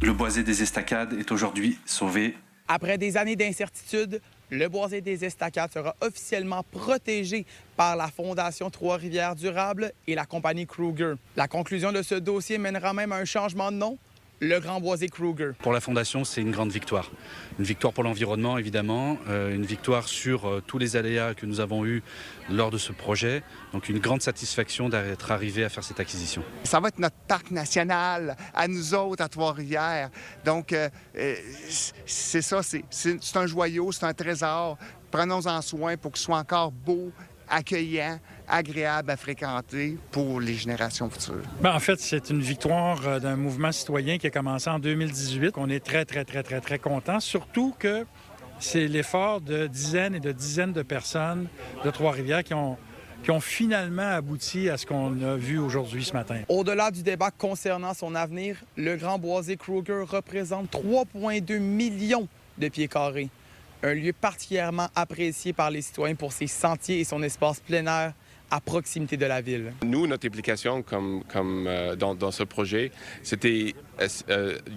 Le boisé des Estacades est aujourd'hui sauvé. Après des années d'incertitude, le boisé des Estacades sera officiellement protégé par la Fondation Trois-Rivières Durable et la compagnie Kruger. La conclusion de ce dossier mènera même à un changement de nom, le Grand Boisé Kruger. Pour la Fondation, c'est une grande victoire. Une victoire pour l'environnement, évidemment, une victoire sur tous les aléas que nous avons eus lors de ce projet. Donc une grande satisfaction d'être arrivé à faire cette acquisition. Ça va être notre parc national, à nous autres, à Trois-Rivières. Donc, c'est ça, c'est un joyau, c'est un trésor. Prenons-en soin pour qu'il soit encore beau, accueillant, agréable à fréquenter pour les générations futures. Bien, en fait, c'est une victoire d'un mouvement citoyen qui a commencé en 2018. On est très contents, surtout que c'est l'effort de dizaines et de dizaines de personnes de Trois-Rivières qui ont finalement abouti à ce qu'on a vu aujourd'hui ce matin. Au-delà du débat concernant son avenir, le Grand Boisé Kruger représente 3,2 millions de pieds carrés. Un lieu particulièrement apprécié par les citoyens pour ses sentiers et son espace plein air à proximité de la ville. Nous, notre implication dans ce projet, c'était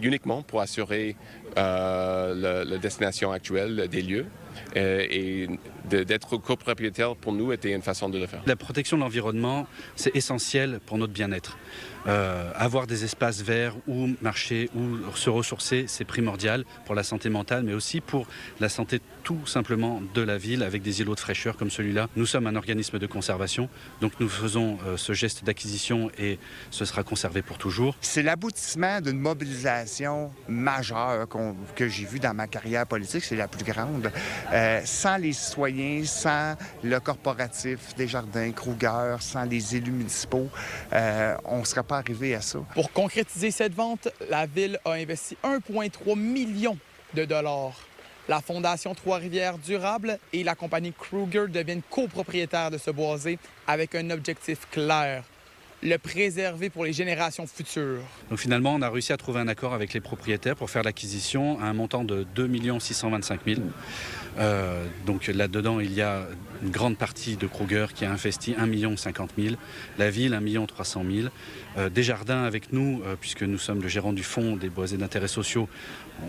uniquement pour assurer la destination actuelle des lieux. Et d'être copropriétaire, pour nous, était une façon de le faire. La protection de l'environnement, c'est essentiel pour notre bien-être. Avoir des espaces verts où marcher, où se ressourcer, c'est primordial pour la santé mentale, mais aussi pour la santé tout simplement de la ville, avec des îlots de fraîcheur comme celui-là. Nous sommes un organisme de conservation, donc nous faisons ce geste d'acquisition et ce sera conservé pour toujours. C'est l'aboutissement d'une mobilisation majeure que j'ai vue dans ma carrière politique, c'est la plus grande. Sans les citoyens, sans le corporatif Desjardins, Kruger, sans les élus municipaux, on ne serait pas arrivé à ça. Pour concrétiser cette vente, la ville a investi 1,3 million de dollars. La Fondation Trois-Rivières Durable et la compagnie Kruger deviennent copropriétaires de ce boisé avec un objectif clair: le préserver pour les générations futures. Donc finalement, on a réussi à trouver un accord avec les propriétaires pour faire l'acquisition à un montant de 2 625 000. Donc là-dedans, il y a une grande partie de Kruger qui a investi 1 050 000, la ville 1 300 000, Desjardins avec nous, puisque nous sommes le gérant du fonds des boisés d'intérêt sociaux,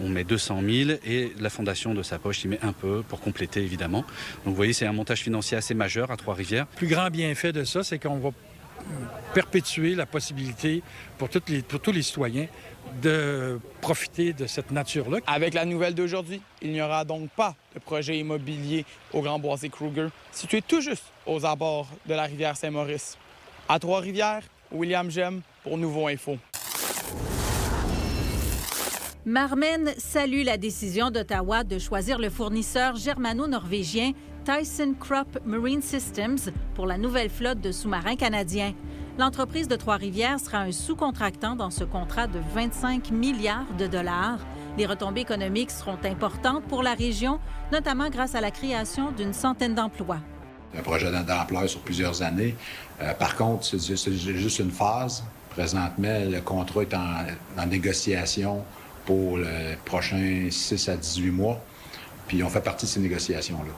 on met 200 000 et la fondation de sa poche y met un peu pour compléter évidemment. Donc vous voyez, c'est un montage financier assez majeur à Trois-Rivières. Le plus grand bienfait de ça, c'est qu'on va perpétuer la possibilité pour tous les citoyens de profiter de cette nature-là. Avec la nouvelle d'aujourd'hui, il n'y aura donc pas de projet immobilier au Grand Boisé Kruger, situé tout juste aux abords de la rivière Saint-Maurice. À Trois-Rivières, William Gem pour Nouveau Info. Marmen salue la décision d'Ottawa de choisir le fournisseur germano-norvégien Tyson Crop Marine Systems pour la nouvelle flotte de sous-marins canadiens. L'entreprise de Trois-Rivières sera un sous-contractant dans ce contrat de 25 milliards de dollars. Les retombées économiques seront importantes pour la région, notamment grâce à la création d'une centaine d'emplois. Un projet d'ampleur sur plusieurs années. Par contre, c'est juste une phase. Présentement, le contrat est en négociation pour les prochains 6 à 18 mois. Puis on fait partie de ces négociations-là.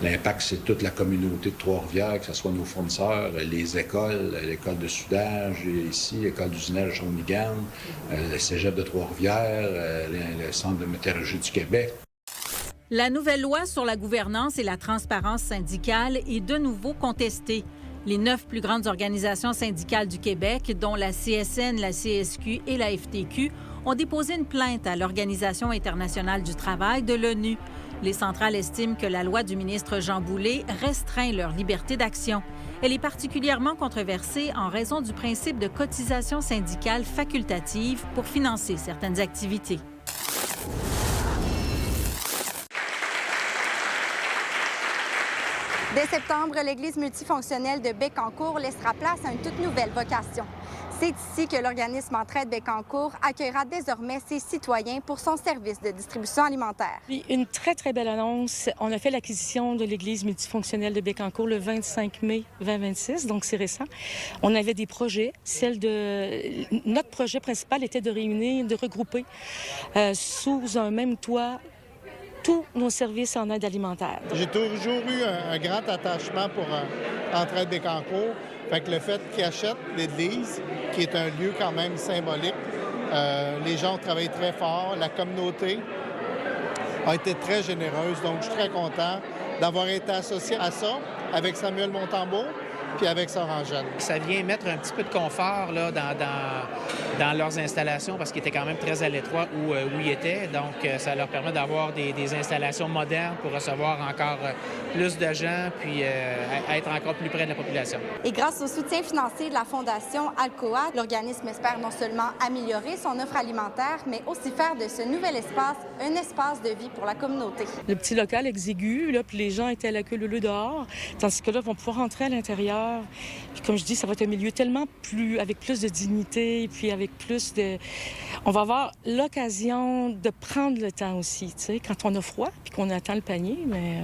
L'impact, c'est toute la communauté de Trois-Rivières, que ce soit nos fournisseurs, les écoles, l'école de soudage ici, l'école d'usinage Shawinigan, le cégep de Trois-Rivières, le centre de météorologie du Québec. La nouvelle loi sur la gouvernance et la transparence syndicale est de nouveau contestée. Les 9 plus grandes organisations syndicales du Québec, dont la CSN, la CSQ et la FTQ, ont déposé une plainte à l'Organisation internationale du travail de l'ONU. Les centrales estiment que la loi du ministre Jean Boulet restreint leur liberté d'action. Elle est particulièrement controversée en raison du principe de cotisation syndicale facultative pour financer certaines activités. Dès septembre, l'église multifonctionnelle de Bécancour laissera place à une toute nouvelle vocation. C'est ici que l'organisme Entraide Bécancour accueillera désormais ses citoyens pour son service de distribution alimentaire. Puis une très belle annonce. On a fait l'acquisition de l'église multifonctionnelle de Bécancour le 25 mai 2026, donc c'est récent. On avait des projets. Notre projet principal était de réunir, de regrouper sous un même toit tous nos services en aide alimentaire. J'ai toujours eu un grand attachement pour Entraide Bécancour. Fait que le fait qu'ils achètent l'église, qui est un lieu quand même symbolique, Les gens ont travaillé très fort. La communauté a été très généreuse. Donc, je suis très content d'avoir été associé à ça avec Samuel Montembeault puis avec Sorangène. Ça vient mettre un petit peu de confort là, dans leurs installations parce qu'ils étaient quand même très à l'étroit où ils étaient. Donc, ça leur permet d'avoir des installations modernes pour recevoir encore plus de gens puis être encore plus près de la population. Et grâce au soutien financier de la Fondation Alcoa, l'organisme espère non seulement améliorer son offre alimentaire, mais aussi faire de ce nouvel espace un espace de vie pour la communauté. Le petit local exigu, là, puis les gens étaient à la queue leu dehors, tandis que là, ils vont pouvoir rentrer à l'intérieur. Puis comme je dis, ça va être un milieu tellement plus, avec plus de dignité, puis avec plus de... On va avoir l'occasion de prendre le temps aussi, tu sais, quand on a froid, puis qu'on attend le panier, mais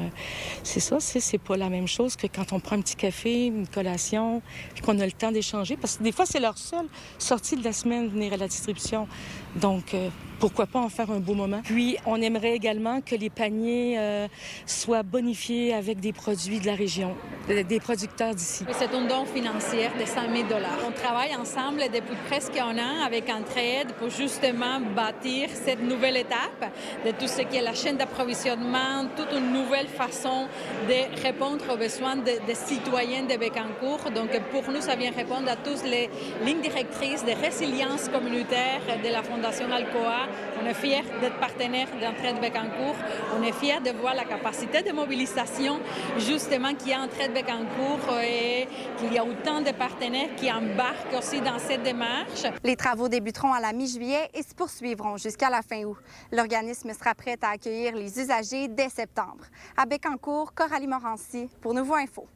c'est ça, c'est pas la même chose que quand on prend un petit café, une collation, puis qu'on a le temps d'échanger, parce que des fois, c'est leur seule sortie de la semaine, venir à la distribution. Donc, pourquoi pas en faire un beau moment? Puis, on aimerait également que les paniers soient bonifiés avec des produits de la région, des producteurs d'ici. C'est un don financier de 100 000 $. On travaille ensemble depuis presque un an avec Entraide pour justement bâtir cette nouvelle étape de tout ce qui est la chaîne d'approvisionnement, toute une nouvelle façon de répondre aux besoins des citoyens de Bécancour. Donc, pour nous, ça vient répondre à toutes les lignes directrices de résilience communautaire de la Fondation Alcoa. On est fiers d'être partenaire d'Entraide Bécancour. On est fiers de voir la capacité de mobilisation justement qu'il y a Entraide Bécancour et qu'il y a autant de partenaires qui embarquent aussi dans cette démarche. Les travaux débuteront à la mi-juillet et se poursuivront jusqu'à la fin août. L'organisme sera prêt à accueillir les usagers dès septembre. À Bécancour, Coralie Morancy pour Nouveau Info.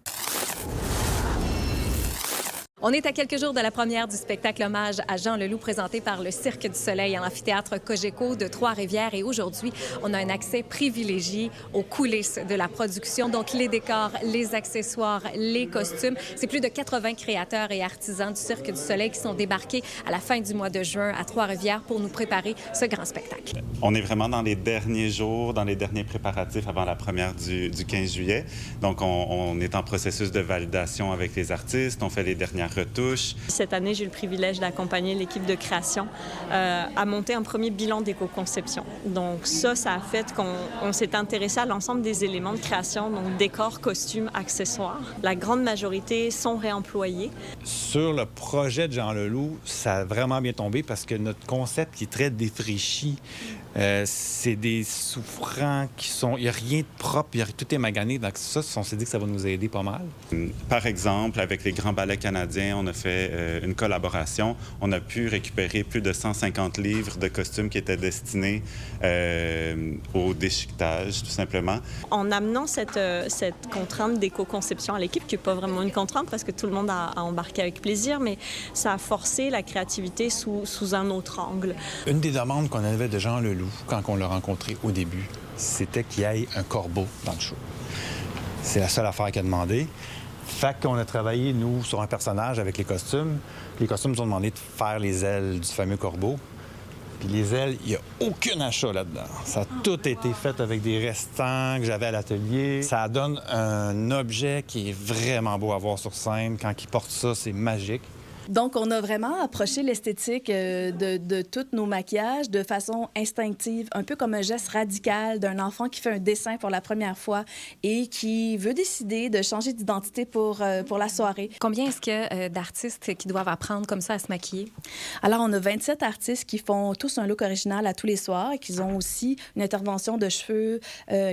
On est à quelques jours de la première du spectacle hommage à Jean Leloup présenté par le Cirque du Soleil à l'amphithéâtre Cogeco de Trois-Rivières. Et aujourd'hui, on a un accès privilégié aux coulisses de la production. Donc, les décors, les accessoires, les costumes. C'est plus de 80 créateurs et artisans du Cirque du Soleil qui sont débarqués à la fin du mois de juin à Trois-Rivières pour nous préparer ce grand spectacle. On est vraiment dans les derniers jours, dans les derniers préparatifs avant la première du 15 juillet. Donc, on est en processus de validation avec les artistes. On fait les dernières retouches. Cette année, j'ai eu le privilège d'accompagner l'équipe de création à monter un premier bilan d'éco-conception. Donc ça a fait qu'on s'est intéressé à l'ensemble des éléments de création, donc décors, costumes, accessoires. La grande majorité sont réemployés. Sur le projet de Jean Leloup, ça a vraiment bien tombé parce que notre concept qui est très défraîchi, c'est des souffrants qui sont... Il n'y a rien de propre, tout est magané. Donc ça, on s'est dit que ça va nous aider pas mal. Par exemple, avec les Grands Ballets canadiens, on a fait une collaboration. On a pu récupérer plus de 150 livres de costumes qui étaient destinés au déchiquetage, tout simplement. En amenant cette contrainte d'éco-conception à l'équipe, qui n'est pas vraiment une contrainte parce que tout le monde a embarqué avec plaisir, mais ça a forcé la créativité sous un autre angle. Une des demandes qu'on avait de Jean Leloup, quand on l'a rencontré au début, c'était qu'il y ait un corbeau dans le show. C'est la seule affaire qu'il a demandé. Fait qu'on a travaillé, nous, sur un personnage avec les costumes. Les costumes nous ont demandé de faire les ailes du fameux corbeau. Puis les ailes, il n'y a aucun achat là-dedans. Ça a tout été fait avec des restants que j'avais à l'atelier. Ça donne un objet qui est vraiment beau à voir sur scène. Quand il porte ça, c'est magique. Donc, on a vraiment approché l'esthétique de tous nos maquillages de façon instinctive, un peu comme un geste radical d'un enfant qui fait un dessin pour la première fois et qui veut décider de changer d'identité pour la soirée. Combien est-ce que d'artistes qui doivent apprendre comme ça à se maquiller? Alors, on a 27 artistes qui font tous un look original à tous les soirs et qui ont aussi une intervention de cheveux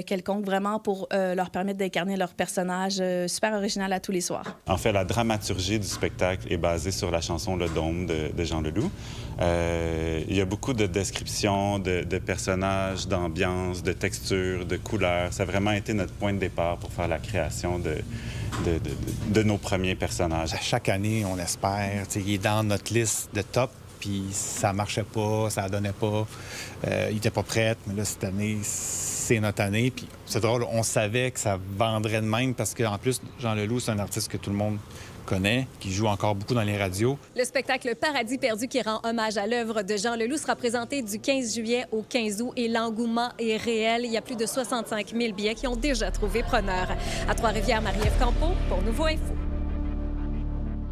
quelconque, vraiment pour leur permettre d'incarner leur personnage super original à tous les soirs. En fait, la dramaturgie du spectacle est basée sur la chanson Le Dôme de Jean Leloup. Il y a beaucoup de descriptions de personnages, d'ambiance, de textures, de couleurs. Ça a vraiment été notre point de départ pour faire la création de nos premiers personnages. À chaque année, on espère. Il est dans notre liste de top, puis ça marchait pas, ça donnait pas. Il était pas prêt, mais là, cette année, c'est notre année. Puis c'est drôle, on savait que ça vendrait de même parce qu'en plus, Jean Leloup, c'est un artiste que tout le monde connaît, qui joue encore beaucoup dans les radios. Le spectacle Paradis perdu qui rend hommage à l'œuvre de Jean Leloup sera présenté du 15 juillet au 15 août et l'engouement est réel. Il y a plus de 65 000 billets qui ont déjà trouvé preneur. À Trois-Rivières, Marie-Ève Campeau pour Nouveau Info.